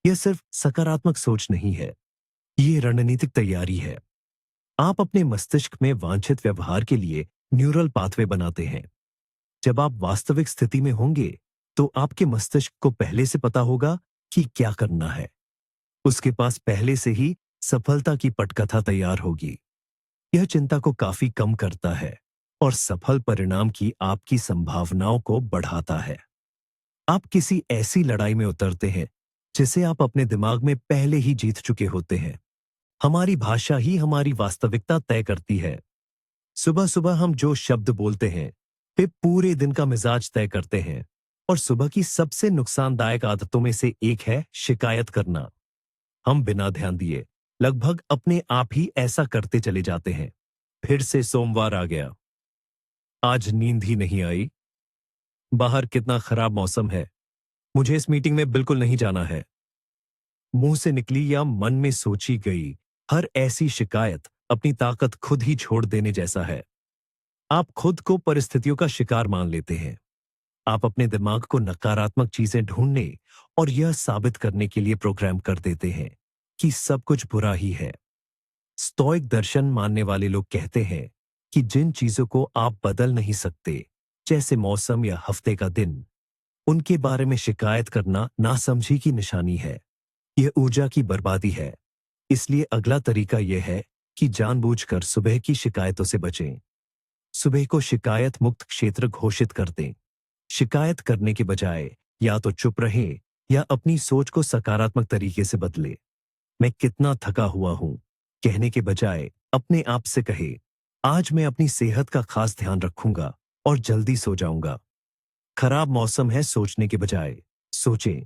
S1: यह सिर्फ सकारात्मक सोच नहीं है, ये रणनीतिक तैयारी है। आप अपने मस्तिष्क में वांछित व्यवहार के लिए न्यूरल पाथवे बनाते हैं। जब आप वास्तविक स्थिति में होंगे, तो आपके मस्तिष्क को पहले से पता होगा कि क्या करना है। उसके पास पहले से ही सफलता की पटकथा तैयार होगी। यह चिंता को काफी कम करता है और सफल परिणाम की आपकी संभावनाओं को बढ़ाता है। आप किसी ऐसी लड़ाई में उतरते हैं जिसे आप अपने दिमाग में पहले ही जीत चुके होते हैं। हमारी भाषा ही हमारी वास्तविकता तय करती है। सुबह सुबह हम जो शब्द बोलते हैं वे पूरे दिन का मिजाज तय करते हैं, और सुबह की सबसे नुकसानदायक आदतों में से एक है शिकायत करना। हम बिना ध्यान दिए लगभग अपने आप ही ऐसा करते चले जाते हैं। फिर से सोमवार आ गया, आज नींद ही नहीं आई, बाहर कितना खराब मौसम है, मुझे इस मीटिंग में बिल्कुल नहीं जाना है। मुंह से निकली या मन में सोची गई हर ऐसी शिकायत अपनी ताकत खुद ही छोड़ देने जैसा है। आप खुद को परिस्थितियों का शिकार मान लेते हैं। आप अपने दिमाग को नकारात्मक चीजें ढूंढने और यह साबित करने के लिए प्रोग्राम कर देते हैं कि सब कुछ बुरा ही है। स्टोइक दर्शन मानने वाले लोग कहते हैं कि जिन चीजों को आप बदल नहीं सकते, जैसे मौसम या हफ्ते का दिन, उनके बारे में शिकायत करना नासमझी की निशानी है। यह ऊर्जा की बर्बादी है। इसलिए अगला तरीका यह है कि जानबूझकर सुबह की शिकायतों से बचें। सुबह को शिकायत मुक्त क्षेत्र घोषित कर दें। शिकायत करने के बजाय या तो चुप रहें या अपनी सोच को सकारात्मक तरीके से बदलें। मैं कितना थका हुआ हूं कहने के बजाय अपने आप से कहे, आज मैं अपनी सेहत का खास ध्यान रखूंगा और जल्दी सो जाऊंगा। खराब मौसम है सोचने के बजाय सोचें,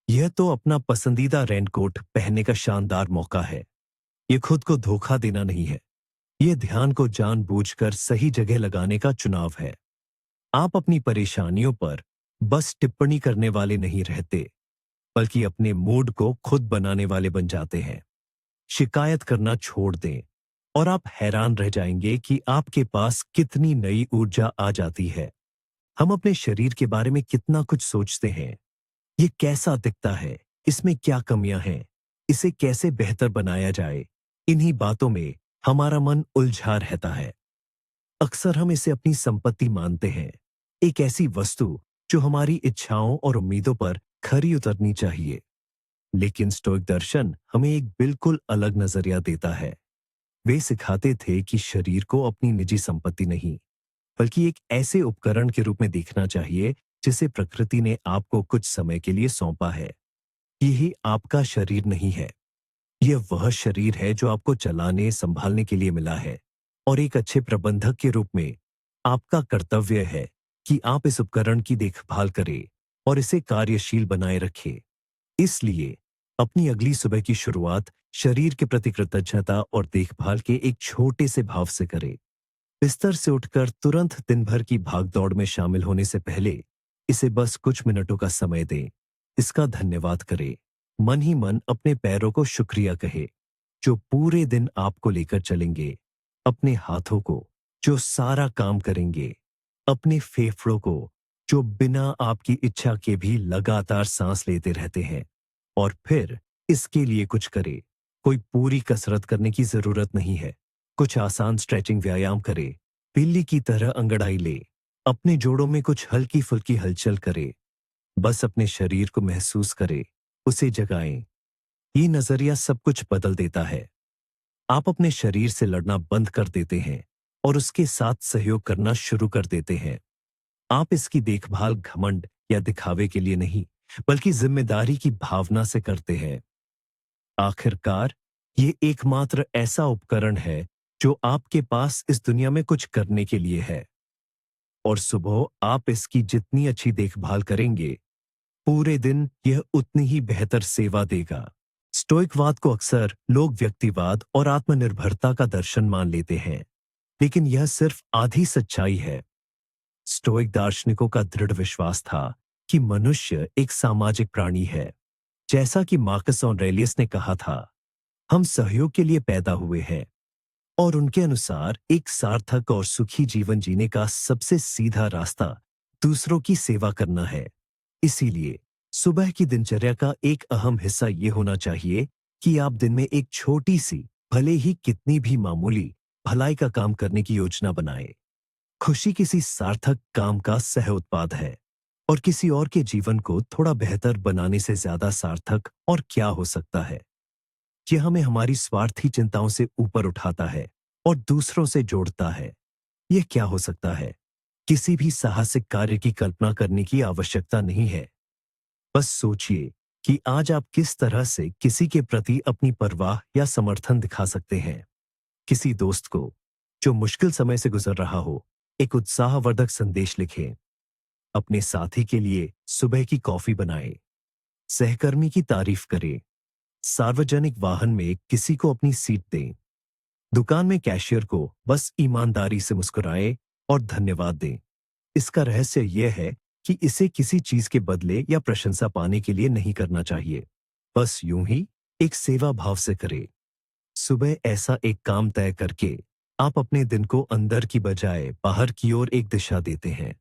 S1: यह तो अपना पसंदीदा रेनकोट पहनने का शानदार मौका है। यह खुद को धोखा देना नहीं है, यह ध्यान को जानबूझकर सही जगह लगाने का चुनाव है। आप अपनी परेशानियों पर बस टिप्पणी करने वाले नहीं रहते, बल्कि अपने मूड को खुद बनाने वाले बन जाते हैं। शिकायत करना छोड़ दें और आप हैरान रह जाएंगे कि आपके पास कितनी नई ऊर्जा आ जाती है। हम अपने शरीर के बारे में कितना कुछ सोचते हैं। ये कैसा दिखता है, इसमें क्या कमियां हैं, इसे कैसे बेहतर बनाया जाए, इन्हीं बातों में हमारा मन उलझा रहता है। अक्सर हम इसे अपनी संपत्ति मानते हैं, एक ऐसी वस्तु जो हमारी इच्छाओं और उम्मीदों पर खरी उतरनी चाहिए। लेकिन स्टोइक दर्शन हमें एक बिल्कुल अलग नजरिया देता है। वे सिखाते थे कि शरीर को अपनी निजी संपत्ति नहीं, बल्कि एक ऐसे उपकरण के रूप में देखना चाहिए जिसे प्रकृति ने आपको कुछ समय के लिए सौंपा है। यही आपका शरीर नहीं है, यह वह शरीर है जो आपको चलाने संभालने के लिए मिला है, और एक अच्छे प्रबंधक के रूप में आपका कर्तव्य है कि आप इस उपकरण की देखभाल करें और इसे कार्यशील बनाए रखें। इसलिए अपनी अगली सुबह की शुरुआत शरीर के प्रति कृतज्ञता और देखभाल के एक छोटे से भाव से करें। बिस्तर से उठकर तुरंत दिन भर की भागदौड़ में शामिल होने से पहले इसे बस कुछ मिनटों का समय दें। इसका धन्यवाद करें। मन ही मन अपने पैरों को शुक्रिया कहे जो पूरे दिन आपको लेकर चलेंगे, अपने हाथों को जो सारा काम करेंगे, अपने फेफड़ों को जो बिना आपकी इच्छा के भी लगातार सांस लेते रहते हैं। और फिर इसके लिए कुछ करें। कोई पूरी कसरत करने की जरूरत नहीं है। कुछ आसान स्ट्रेचिंग व्यायाम करें, बिल्ली की तरह अंगड़ाई ले, अपने जोड़ों में कुछ हल्की फुल्की हलचल करे। बस अपने शरीर को महसूस करे, उसे जगाएं। ये नजरिया सब कुछ बदल देता है। आप अपने शरीर से लड़ना बंद कर देते हैं और उसके साथ सहयोग करना शुरू कर देते हैं। आप इसकी देखभाल घमंड या दिखावे के लिए नहीं, बल्कि जिम्मेदारी की भावना से करते हैं। आखिरकार ये एकमात्र ऐसा उपकरण है जो आपके पास इस दुनिया में कुछ करने के लिए है, और सुबह आप इसकी जितनी अच्छी देखभाल करेंगे, पूरे दिन यह उतनी ही बेहतर सेवा देगा। स्टोइकवाद को अक्सर लोग व्यक्तिवाद और आत्मनिर्भरता का दर्शन मान लेते हैं, लेकिन यह सिर्फ आधी सच्चाई है। स्टोइक दार्शनिकों का दृढ़ विश्वास था कि मनुष्य एक सामाजिक प्राणी है। जैसा कि मार्कस ऑरेलियस ने कहा था, हम सहयोग के लिए पैदा हुए हैं, और उनके अनुसार एक सार्थक और सुखी जीवन जीने का सबसे सीधा रास्ता दूसरों की सेवा करना है। इसीलिए सुबह की दिनचर्या का एक अहम हिस्सा ये होना चाहिए कि आप दिन में एक छोटी सी, भले ही कितनी भी मामूली, भलाई का काम करने की योजना बनाएं। खुशी किसी सार्थक काम का सह उत्पाद है, और किसी और के जीवन को थोड़ा बेहतर बनाने से ज्यादा सार्थक और क्या हो सकता है। यह हमें हमारी स्वार्थी चिंताओं से ऊपर उठाता है और दूसरों से जोड़ता है। यह क्या हो सकता है? किसी भी साहसिक कार्य की कल्पना करने की आवश्यकता नहीं है। बस सोचिए कि आज आप किस तरह से किसी के प्रति अपनी परवाह या समर्थन दिखा सकते हैं। किसी दोस्त को, जो मुश्किल समय से गुजर रहा हो, एक उत्साहवर्धक संदेश लिखें। अपने साथी के लिए सुबह की कॉफी बनाएं। सहकर्मी की तारीफ करें। सार्वजनिक वाहन में किसी को अपनी सीट दें। दुकान में कैशियर को बस ईमानदारी से मुस्कुराएं और धन्यवाद दें। इसका रहस्य यह है कि इसे किसी चीज के बदले या प्रशंसा पाने के लिए नहीं करना चाहिए। बस यूं ही एक सेवा भाव से करें। सुबह ऐसा एक काम तय करके आप अपने दिन को अंदर की बजाय बाहर की ओर एक दिशा देते हैं,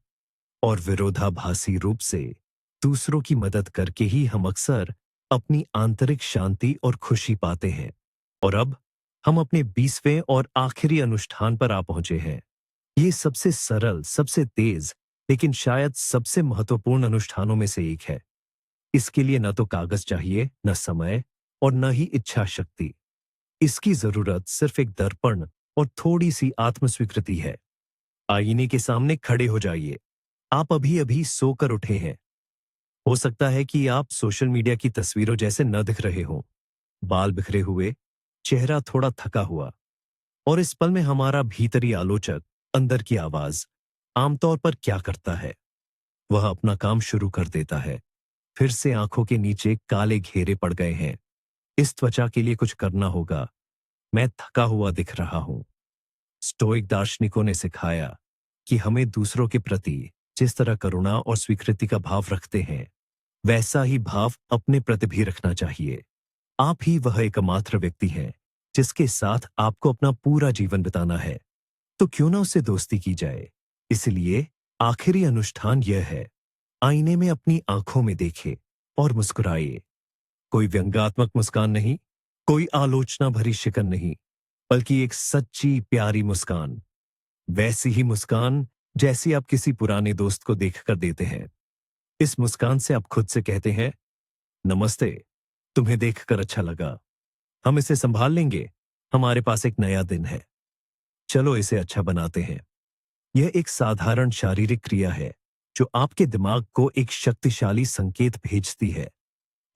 S1: और विरोधाभासी रूप से दूसरों की मदद करके ही हम अक्सर अपनी आंतरिक शांति और खुशी पाते हैं। और अब हम अपने 20वें और आखिरी अनुष्ठान पर आ पहुंचे हैं। ये सबसे सरल, सबसे तेज, लेकिन शायद सबसे महत्वपूर्ण अनुष्ठानों में से एक है। इसके लिए न तो कागज चाहिए, न समय, और न ही इच्छा शक्ति। इसकी जरूरत सिर्फ एक दर्पण और थोड़ी सी आत्मस्वीकृति है। आईने के सामने खड़े हो जाइए। आप अभी अभी सोकर उठे हैं। हो सकता है कि आप सोशल मीडिया की तस्वीरों जैसे न दिख रहे हों। बाल बिखरे हुए, चेहरा थोड़ा थका हुआ, और इस पल में हमारा भीतरी आलोचक, अंदर की आवाज, आमतौर पर क्या करता है? वह अपना काम शुरू कर देता है। फिर से आंखों के नीचे काले घेरे पड़ गए हैं। इस त्वचा के लिए कुछ करना होगा। मैं थका हुआ दिख रहा हूं। स्टोइक दार्शनिकों ने सिखाया कि हमें दूसरों के प्रति जिस तरह करुणा और स्वीकृति का भाव रखते हैं, वैसा ही भाव अपने प्रति भी रखना चाहिए। आप ही वह एकमात्र व्यक्ति हैं जिसके साथ आपको अपना पूरा जीवन बिताना है, तो क्यों ना उससे दोस्ती की जाए। इसलिए आखिरी अनुष्ठान यह है, आईने में अपनी आंखों में देखें और मुस्कुराइए। कोई व्यंग्यात्मक मुस्कान नहीं, कोई आलोचना भरी शिकन नहीं, बल्कि एक सच्ची प्यारी मुस्कान। वैसी ही मुस्कान जैसी आप किसी पुराने दोस्त को देखकर देते हैं। इस मुस्कान से आप खुद से कहते हैं, नमस्ते, तुम्हें देखकर अच्छा लगा। हम इसे संभाल लेंगे। हमारे पास एक नया दिन है। चलो इसे अच्छा बनाते हैं। यह एक साधारण शारीरिक क्रिया है जो आपके दिमाग को एक शक्तिशाली संकेत भेजती है।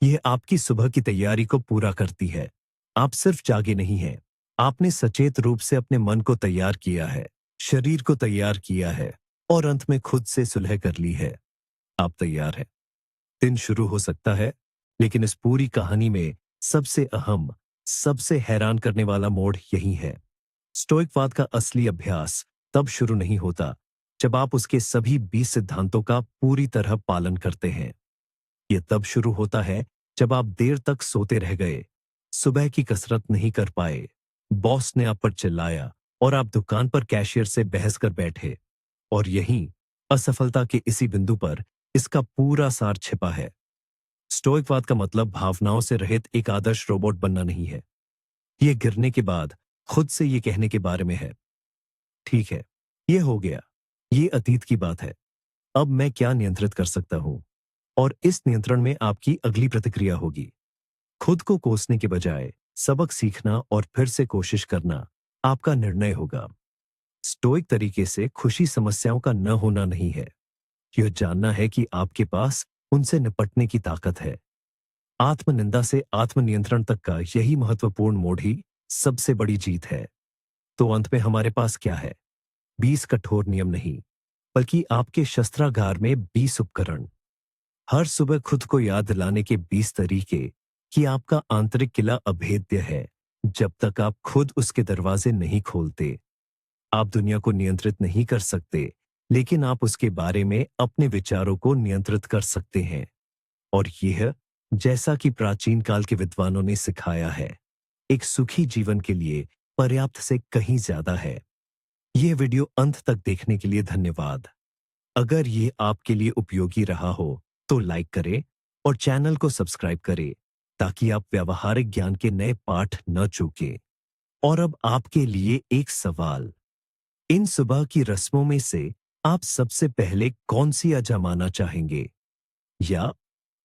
S1: यह आपकी सुबह की तैयारी को पूरा करती है। आप सिर्फ जागे नहीं हैं, आपने सचेत रूप से अपने मन को तैयार किया है, शरीर को तैयार किया है, और अंत में खुद से सुलह कर ली है। आप तैयार हैं। दिन शुरू हो सकता है, लेकिन इस पूरी कहानी में सबसे अहम, सबसे हैरान करने वाला मोड़ यही है। स्टोइकवाद का असली अभ्यास तब शुरू नहीं होता जब आप उसके सभी 20 सिद्धांतों का पूरी तरह पालन करते हैं। यह तब शुरू होता है जब आप देर तक सोते रह गए, सुबह की कसरत नहीं कर पाए, बॉस ने आप पर चिल्लाया, और आप दुकान पर कैशियर से बहस कर बैठे। और यहीं असफलता के इसी बिंदु पर इसका पूरा सार छिपा है। स्टोइकवाद का मतलब भावनाओं से रहित एक आदर्श रोबोट बनना नहीं है। यह गिरने के बाद खुद से यह कहने के बारे में है, ठीक है, यह हो गया, ये अतीत की बात है। अब मैं क्या नियंत्रित कर सकता हूं? और इस नियंत्रण में आपकी अगली प्रतिक्रिया होगी। खुद को कोसने के बजाय सबक सीखना और फिर से कोशिश करना आपका निर्णय होगा। स्टोइक तरीके से खुशी समस्याओं का न होना नहीं है, यह जानना है कि आपके पास उनसे निपटने की ताकत है। आत्मनिंदा से आत्मनियंत्रण तक का यही महत्वपूर्ण मोड़ ही सबसे बड़ी जीत है। तो अंत में हमारे पास क्या है? 20 कठोर नियम नहीं, बल्कि आपके शस्त्रागार में 20 उपकरण। हर सुबह खुद को याद दिलाने के 20 तरीके कि आपका आंतरिक किला अभेद्य है जब तक आप खुद उसके दरवाजे नहीं खोलते। आप दुनिया को नियंत्रित नहीं कर सकते, लेकिन आप उसके बारे में अपने विचारों को नियंत्रित कर सकते हैं। और यह, जैसा कि प्राचीन काल के विद्वानों ने सिखाया है, एक सुखी जीवन के लिए पर्याप्त से कहीं ज्यादा है। यह वीडियो अंत तक देखने के लिए धन्यवाद। अगर ये आपके लिए उपयोगी रहा हो, तो लाइक करें और चैनल को सब्सक्राइब करें, ताकि आप व्यावहारिक ज्ञान के नए पाठ न चूकें। और अब आपके लिए एक सवाल। इन सुबह की रस्मों में से आप सबसे पहले कौन सी आजमाना चाहेंगे? या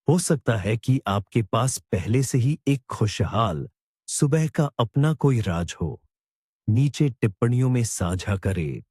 S1: हो सकता है कि आपके पास पहले से ही एक खुशहाल सुबह का अपना कोई राज हो। नीचे टिप्पणियों में साझा करें।